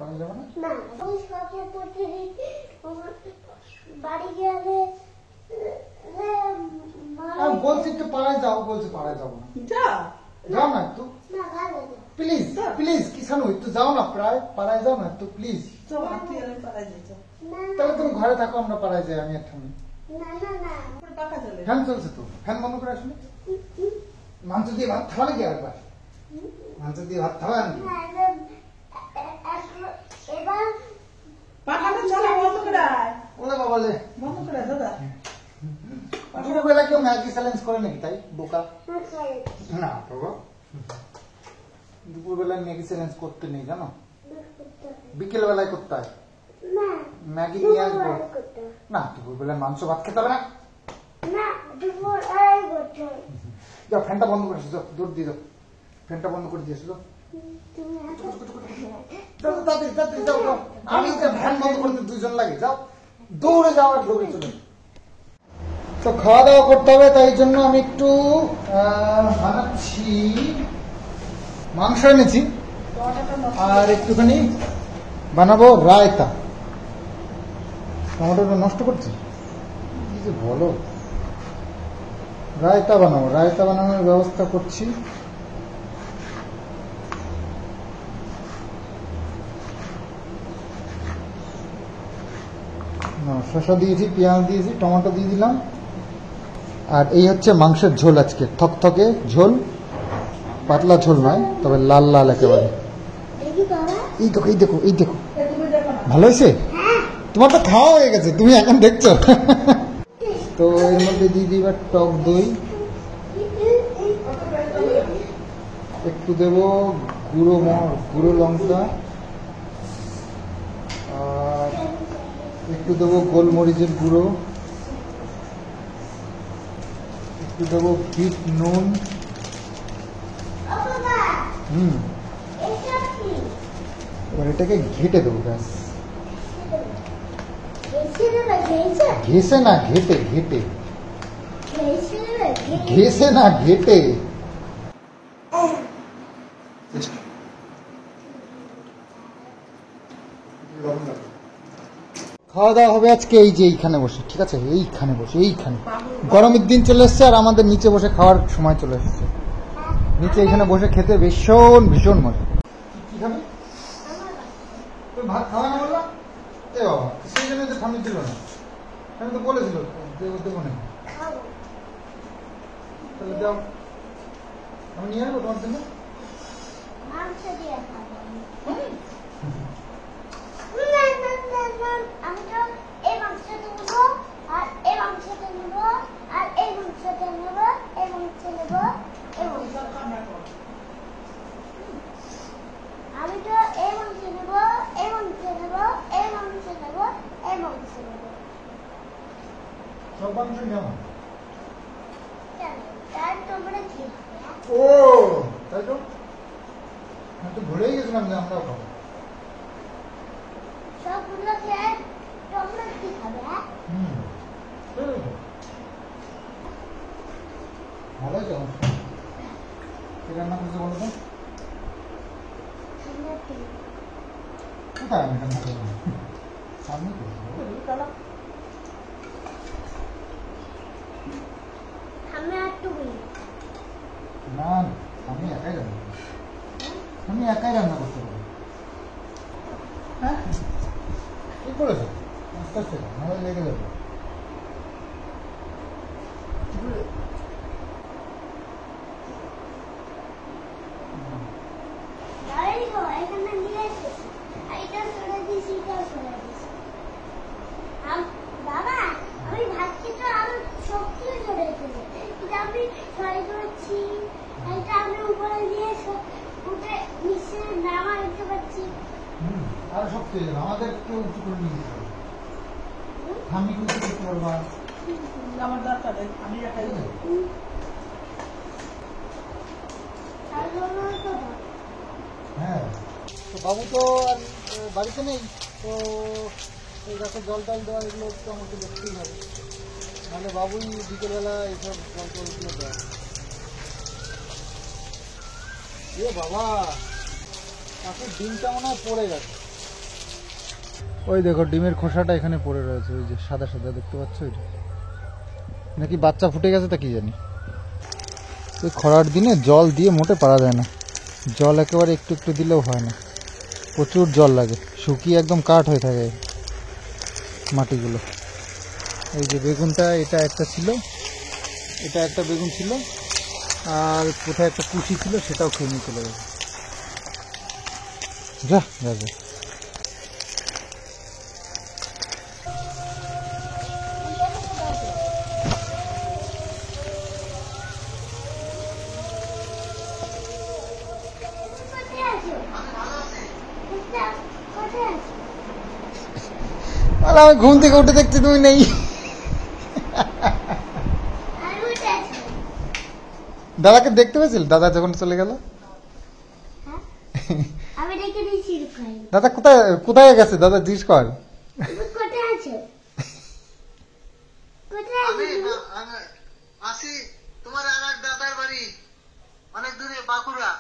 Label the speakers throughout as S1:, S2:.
S1: পারা যাবে না?
S2: না, ওই সবচেয়ে প্রতিদিন বাড়ি গেলে
S1: আমি বলছি একটু পাড়ায় যাও, বলছি পাড়ায় যাবো না। যাও না একটু প্লিজ প্লিজ, কিষানু একটু যাও না, পাড়ায় যাও না একটু প্লিজ। তাহলে তুমি ঘরে থাকো, আমরা পাড়ায় যাই, আমি একটা ফ্যান চলছে তো, ফ্যান বন্ধ করে আসলে। মাংস দিয়ে ভাত খাওয়া নাকি আরেকবার? মাংস দিয়ে ভাত খাওয়া নাকি? ওলে বাবালে, দুপুরবেলা কেউ ম্যাগি চ্যালেঞ্জ করে নাকি? তাই বোকা না বাবা, দুপুরবেলা ম্যাগি চ্যালেঞ্জ করতে নেই জানো, বিকেল বেলায় করতে হয়। ম্যাগি নিয়ে আসবো না, দুপুরবেলায় মাংস ভাত খেতে হবে না। যাও ফ্যানটা বন্ধ করে এসো, দৌড় দিয়ে যাও, ফ্যানটা বন্ধ করে দিয়ে এসো। আমি ফ্যান বন্ধ করতে 2 জন লাগে, যাও দৌড়ে যাও আর দৌড়ে চলে। তো খাওয়া দাওয়া করতে হবে, তাই জন্য আমি একটু বানাচ্ছি, মাংস এনেছি আর একটুখানি বানাবো রায়তা। টমেটোটা নষ্ট করছি কি যে বলো, রায়তা বানাবো, রায়তা বানানোর ব্যবস্থা করছি। শসা দিয়েছি, পেঁয়াজ দিয়েছি, টমেটো দিয়ে দিলাম। আর এই হচ্ছে মাংসের ঝোল, আজকে থকথকে ঝোল, পাতলা ঝোল নয়, তবে লাল লাল একেবারে। এই দেখো এই দেখো এই দেখো, ভালো হয়েছে? তোমার তো খাওয়া হয়ে গেছে, তুমি এখন দেখছো। তো এর মধ্যে দিয়ে দিবার টক দই, একটু দেব গুঁড়ো লঙ্কা, আর একটু দেবো গোলমরিচের গুঁড়ো, একটু দেবো বিট নুন। এবার এটাকে ঘেটে দেবো, ব্যাস। ঘেসে না ঘেটে, ঘেটে ঘেসে না ঘেটে। খাওয়া দাওয়া হবে আজকে এই যে এইখানে বসে, ঠিক আছে, এইখানে বসে, এইখানে। গরমের দিন চলে এসছে আর আমাদের নিচে বসে খাওয়ার সময় চলে এসছে। নিচে এখানে বসে খেতে ভীষণ ভীষণ মজা। কি খাবে? ভাত খাওয়া না বললাম, এ বাবা সেই জন্য তো ঠান্ডা ছিল না, আমি তো বলেছিল দেবো না। তাহলে দাও, আমি নিয়ে আসবো তোমার জন্য।
S2: আমি তো এই মাংসটা নেবো, আর এই মাংসটা নেবো, আর এই মাংসটা নেবো, এই মাংস নেবো, আমি তো এই মাংস নেবো, এই মাংস নেবো, এই মাংস নেবো, এই মাংস নেবো।
S1: সব মাংস নেব,
S2: তাই তোমরা কি?
S1: ও তাই তো, আমি তো ভুলেই গেছিলাম যে আমরাও খাবো।
S2: সবগুলো খেয়ে তোমরা কি খাবে?
S1: ভালো আছে, কি রান্না করছে বলো তো? কোথায় আমি রান্না করবো? সামনে করবো না, আমি একাই রান্না করবো, আমি একাই রান্না করতে পারবো। হ্যাঁ কি করেছো? আস্তে আস্তে নাহলে লেগে যাবে।
S2: বাবা আমি ভাত খেতে আরো শক্তি ধরে আমি ট্রাই করছি, এটা আমি উপরে দিয়ে উঠে নিচে নামা দিতে পারছি।
S1: আরো শক্তি হয়ে যাবে, আমাদের কেউ উঁচু করে নিয়ে যেতে হবে, আমি উঁচু করতে পারবো আমার দরকার, আমি রাখাই দেবো। হ্যাঁ, তো বাবু তো আর বাড়িতে নেই, তো এই গাছে জল টল দেওয়া এগুলো তো আমাকে দেখতেই হবে, নাহলে বাবুই বিকেলবেলা এইসব জল টলগুলো দেয়। এ বাবা, কাকুর ডিমটা মনে হয় পড়ে গেছে। ওই দেখো ডিমের খোসাটা এখানে পড়ে রয়েছে, ওই যে সাদা সাদা দেখতে পাচ্ছ, ওইটা নাকি বাচ্চা ফুটে গেছে তা কি জানি। ওই খরার দিনে জল দিয়ে মোটে পারা যায় না, জল একেবারে একটু একটু দিলেও হয় না, প্রচুর জল লাগে, শুকিয়ে একদম কাঠ হয়ে থাকে মাটিগুলো। এই যে বেগুনটা, এটা একটা ছিল, এটা একটা বেগুন ছিল, আর কোথায় একটা কুশি ছিল সেটাও খেয়ে নিয়ে চলে গেছে। যা যা যা। আমি ঘুম থেকে উঠে দেখছি তুমি নেই। দাদাকে দেখতে পেয়েছিল? দাদা যখন চলে গেল, দাদা কোথায় কোথায় গেছে? দাদা জিজ্ঞেস কর।
S3: আসি তোমার আর এক দাদার বাড়ি অনেক দূরে, বাঁকুড়া।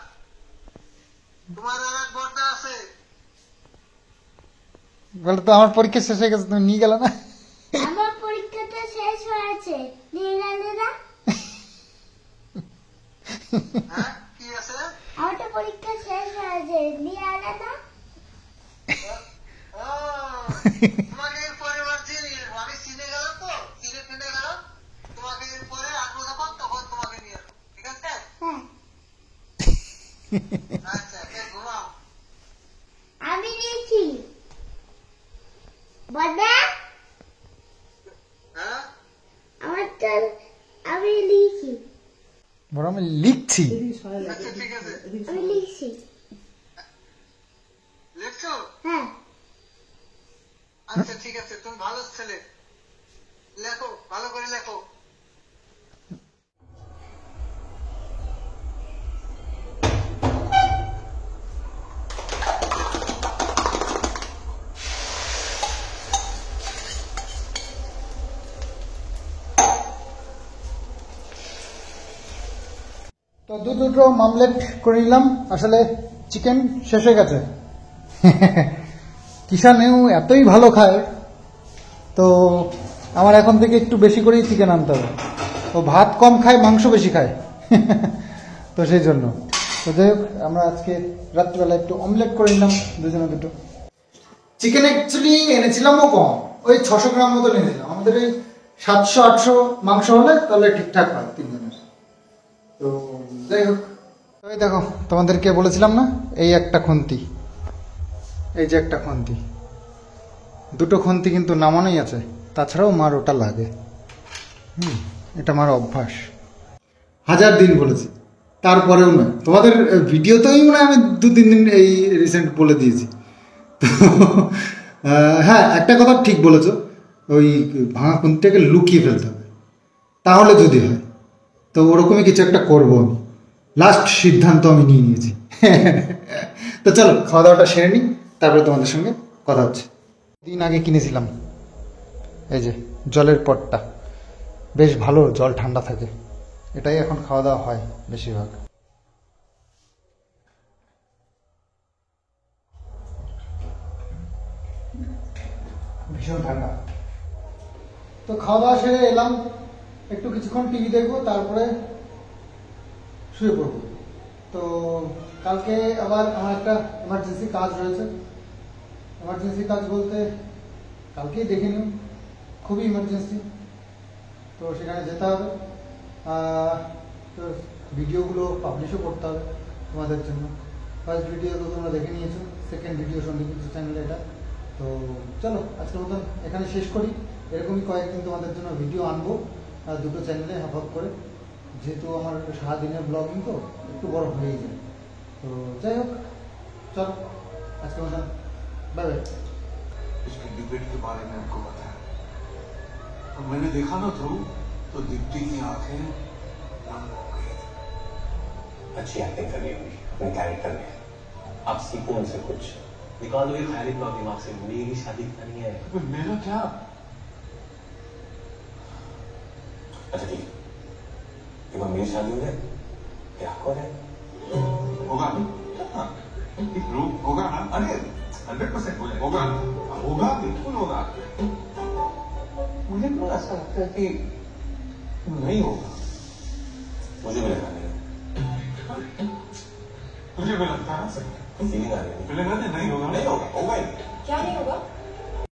S3: তোমার আর এক বর্দা আছে।
S1: বলে তো আমার পরীক্ষা শেষ হয়ে গেছে, তুমি নিয়ে গেল না?
S2: আমার পরীক্ষাটা শেষ হয়েছে, নিয়ে গেলে না?
S3: হ্যাঁ কি আছে?
S2: আমারটা পরীক্ষা শেষ হয়েছে, নিয়ে আলে না?
S3: ও, তোমাকে এর পরে বার আমি চিনে গেলাম, তো চিনে ফেলে গেলাম, তোমাকে এর পরে আসবো যখন তখন তোমাকে নিয়ে আসবো, ঠিক আছে?
S2: হ্যাঁ।
S3: আচ্ছা ঘুমাও।
S2: আমি নিয়েছি বদা,
S3: হ্যাঁ
S2: আমারটা আমি লিখি।
S1: বড় আমি লিখছি।
S3: আচ্ছা ঠিক আছে,
S2: আমি লিখছি।
S3: লিখছো?
S2: হ্যাঁ।
S3: আচ্ছা ঠিক আছে, তুমি ভালো ছেলে, লেখো, ভালো করে লেখো।
S1: তো দুটো মামলেট করে নিলাম। আসলে চিকেন শেষ হয়ে গেছে। কিষানেও এতই ভালো খায়, তো আমার এখন থেকে একটু বেশি করেই চিকেন আনতে হবে। ও ভাত কম খায়, মাংস বেশি খায়। তো সেই জন্য তো যাই হোক, আমরা আজকে রাত্রিবেলা একটু অমলেট করে নিলাম দুজনে দুটো। চিকেন অ্যাকচুয়ালি এনেছিলামও কম, ওই 600 গ্রাম মতো এনেছিলাম। আমাদের এই 700-800 মাংস হলে তাহলে ঠিকঠাক হয় তিনজনের। তো যাই হোক, ওই দেখো তোমাদেরকে বলেছিলাম না, এই একটা খুন্তি, এই যে একটা খুন্তি, দুটো খুন্তি কিন্তু নামানোই আছে, তাছাড়াও মার ওটা লাগে। এটা মার অভ্যাস, 1000 দিন বলেছি, তারপরেও নয়। তোমাদের ভিডিওতেই মনে হয় আমি 2-3 দিন এই রিসেন্ট বলে দিয়েছি। তো হ্যাঁ, একটা কথা ঠিক বলেছো, ওই ভাঙা খুন্তিটাকে লুকিয়ে ফেলতে হবে, তাহলে যদি হয়। তো ওরকমই কিছু একটা করবো আমি, লাস্ট সিদ্ধান্ত আমি নিয়ে নিয়েছি। তো চলো খাওয়া দাওয়াটা সেরে নিই, তারপরে তোমাদের সঙ্গে কথা হচ্ছে। দিন আগে কিনেছিলাম এই যে জলের পটটা, বেশ ভালো, জল ঠান্ডা থাকে, এটাই এখন খাওয়া দাওয়া হয় বেশিরভাগ। ভীষণ ঠান্ডা। তো খাওয়া দাওয়া সেরে এলাম, একটু কিছুক্ষণ টিভি দেখবো, তারপরে শুয়ে পড়বো। তো কালকে আবার আমার একটা এমার্জেন্সি কাজ রয়েছে। এমার্জেন্সি কাজ বলতে কালকেই দেখে নিও, খুবই ইমার্জেন্সি, তো সেখানে যেতে হবে। তো ভিডিওগুলো পাবলিশও করতে হবে তোমাদের জন্য। ফার্স্ট ভিডিও তো তোমরা দেখে নিয়েছো, সেকেন্ড ভিডিও সন্দীপ চ্যানেলে এটা। তো চলো আজকের মতন এখানে শেষ করি। এরকমই কয়েকদিন তোমাদের জন্য ভিডিও আনবো, দুটো চ্যানেলে হাফ করে, যেহেতু আমার সারাদিনের ব্লগিং তো একটু বড় হয়েই যায়। তো যাই হোক, চলো আজকের মতন बाय बाय।
S4: उसके डिबेट के बारे में आपको बताया, और मैंने देखा ना तो दीप्ति की आंखें नम हो गई।
S5: अच्छी एक्टिंग करनी होगी अपने कैरेक्टर में। आप सीखो उनसे कुछ, निकालो ये ख्याली प्लॉट दिमाग से, मेरी शादी करनी है।
S4: मेरा क्या?
S5: अच्छा ठीक, एक बार मेरी शादी हो जाए, क्या हो जाए?
S4: होगा, होगा ना? अरे 100% हो जाएगा। होगा होगा बिल्कुल होगा।
S5: मुझे तो ऐसा लगता है कि नहीं होगा। मुझे भी लगा नहीं
S4: मुझे भी लगता है
S5: फीलिंग आ रही है।
S4: नहीं होगा।
S5: नहीं होगा, होगा ही।
S6: क्या नहीं होगा?